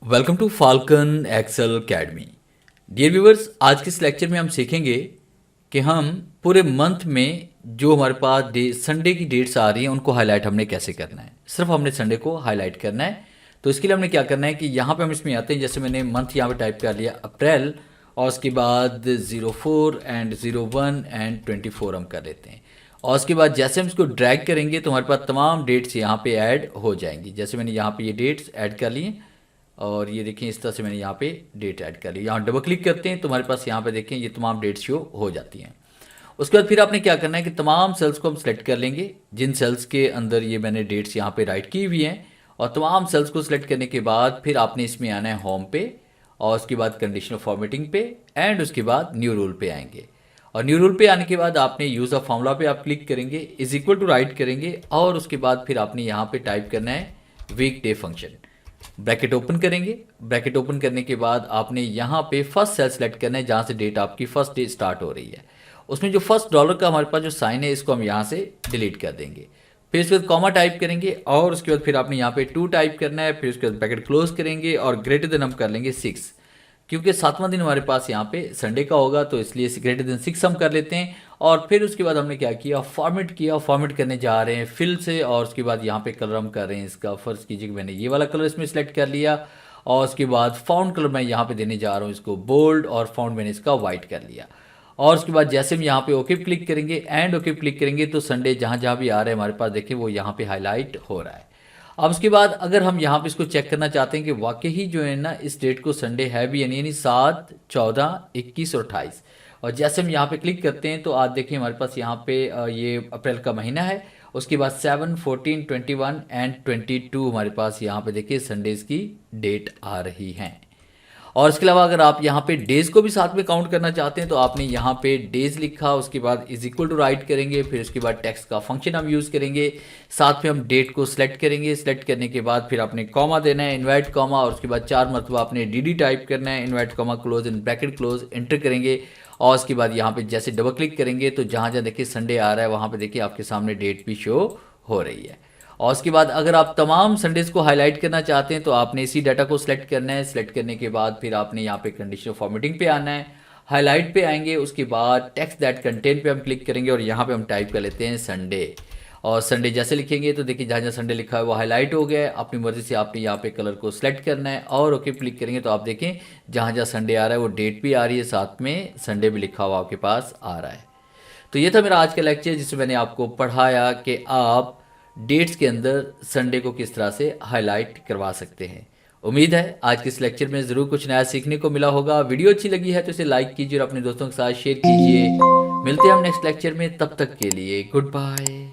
Welcome to Falcon Excel academy. Dear viewers, आज के इस लेक्चर में हम सीखेंगे कि हम पूरे मंथ में जो हमारे पास संडे की डेट्स आ रही हैं उनको हाईलाइट हमने कैसे करना है। सिर्फ हमने संडे को हाईलाइट करना है। तो इसके लिए हमने क्या करना है कि यहाँ पे हम इसमें आते हैं। जैसे मैंने मंथ यहाँ पे टाइप कर लिया अप्रैल, और उसके बाद 04 एंड 01 एंड 24 हम कर लेते हैं। और उसके बाद जैसे हम इसको ड्रैग करेंगे तो हमारे पास तमाम डेट्स यहाँ पे ऐड हो जाएंगी। जैसे मैंने यहाँ पे ये डेट्स ऐड कर लिए और ये देखें इस तरह से मैंने यहाँ पे डेट ऐड कर ली। यहाँ डबल क्लिक करते हैं तो हमारे पास यहाँ पे देखें ये तमाम डेट्स शो हो जाती हैं। उसके बाद फिर आपने क्या करना है कि तमाम सेल्स को हम सेलेक्ट कर लेंगे जिन सेल्स के अंदर ये मैंने डेट्स यहाँ पे राइट की हुई हैं। और तमाम सेल्स को सिलेक्ट करने के बाद फिर आपने इसमें आना है होम पे, और उसके बाद कंडीशनल फॉर्मेटिंग पे, एंड उसके बाद न्यू रूल पे आएंगे। और न्यू रूल पे आने के बाद आपने यूज़ ऑफ फॉर्मूला पे आप क्लिक करेंगे, इज इक्वल टू राइट करेंगे, और उसके बाद फिर आपने यहाँ पे टाइप करना है weekday function. Bracket open करेंगे। ब्रैकेट ओपन करने के बाद आपने यहाँ पे फर्स्ट सेल सेलेक्ट करना है जहाँ से डेट आपकी फर्स्ट डे स्टार्ट हो रही है। उसमें जो फर्स्ट डॉलर का हमारे पास जो साइन है इसको हम यहाँ से डिलीट कर देंगे। फिर उसके बाद कॉमा टाइप करेंगे, और उसके बाद फिर आपने यहाँ पे 2 टाइप करना है। फिर उसके बाद ब्रैकेट क्लोज करेंगे और ग्रेटर देन हम कर लेंगे 6, क्योंकि 7वां दिन हमारे पास यहाँ पे संडे का होगा तो इसलिए ग्रेटर देन 6 हम कर लेते हैं। और फिर उसके बाद हमने क्या किया, फॉर्मेट किया। फॉर्मेट करने जा रहे हैं फिल से, और उसके बाद यहाँ पे कलर हम कर रहे हैं इसका। फर्स्ट कीजिए कि मैंने ये वाला कलर इसमें सेलेक्ट कर लिया, और उसके बाद फाउंड कलर मैं यहाँ पे देने जा रहा हूँ इसको बोल्ड, और फाउंड मैंने इसका वाइट कर लिया। और उसके बाद जैसे हम यहाँ पे ओके क्लिक करेंगे एंड ओके क्लिक करेंगे तो संडे जहाँ जहाँ भी आ रहे हैं हमारे पास देखिए वो यहाँ पे हाईलाइट हो रहा है। अब उसके बाद अगर हम यहाँ पे इसको चेक करना चाहते हैं कि वाकई ही जो है ना इस डेट को संडे है भी यानी 7, 14, 21 और 28, और जैसे हम यहाँ पे क्लिक करते हैं तो आज देखिए हमारे पास यहाँ पे ये अप्रैल का महीना है। उसके बाद 7, 14, 21 एंड 22 हमारे पास यहाँ पे देखिए संडेज़ की डेट आ रही हैं। और इसके अलावा अगर आप यहाँ पे डेज़ को भी साथ में काउंट करना चाहते हैं तो आपने यहाँ पे डेज़ लिखा, उसके बाद इज इक्वल टू राइट करेंगे, फिर उसके बाद टेक्स्ट का फंक्शन हम यूज़ करेंगे, साथ में हम डेट को सिलेक्ट करेंगे। सिलेक्ट करने के बाद फिर आपने कॉमा देना है, इन्वर्ट कॉमा, और उसके बाद 4 मरतबा आपने डी टाइप करना है, invert comma close in bracket close enter करेंगे। और उसके बाद यहाँ पे जैसे डबल क्लिक करेंगे तो जहाँ जहाँ देखिए संडे आ रहा है वहाँ पे देखिए आपके सामने डेट भी शो हो रही है। और उसके बाद अगर आप तमाम संडेज़ को हाईलाइट करना चाहते हैं तो आपने इसी डाटा को सिलेक्ट करना है। सिलेक्ट करने के बाद फिर आपने यहाँ पे कंडीशनल फॉर्मेटिंग पे आना है, हाईलाइट पे आएंगे, उसके बाद टेक्स्ट दैट कंटेंट पे हम क्लिक करेंगे और यहाँ पे हम टाइप कर लेते हैं संडे। और संडे जैसे लिखेंगे तो देखिए जहाँ जहाँ संडे लिखा है वो हाईलाइट हो गया है। अपनी मर्ज़ी से आपने यहाँ पे कलर को सिलेक्ट करना है और ओके क्लिक करेंगे तो आप देखें जहाँ जहाँ संडे आ रहा है वो डेट भी आ रही है, साथ में संडे भी लिखा हुआ आपके पास आ रहा है। तो ये था मेरा आज का लेक्चर जिसमें मैंने आपको पढ़ाया कि आप डेट्स के अंदर संडे को किस तरह से हाईलाइट करवा सकते हैं। उम्मीद है आज के इस लेक्चर में ज़रूर कुछ नया सीखने को मिला होगा। वीडियो अच्छी लगी है तो इसे लाइक कीजिए और अपने दोस्तों के साथ शेयर कीजिए। मिलते हैं हम नेक्स्ट लेक्चर में, तब तक के लिए गुड बाय।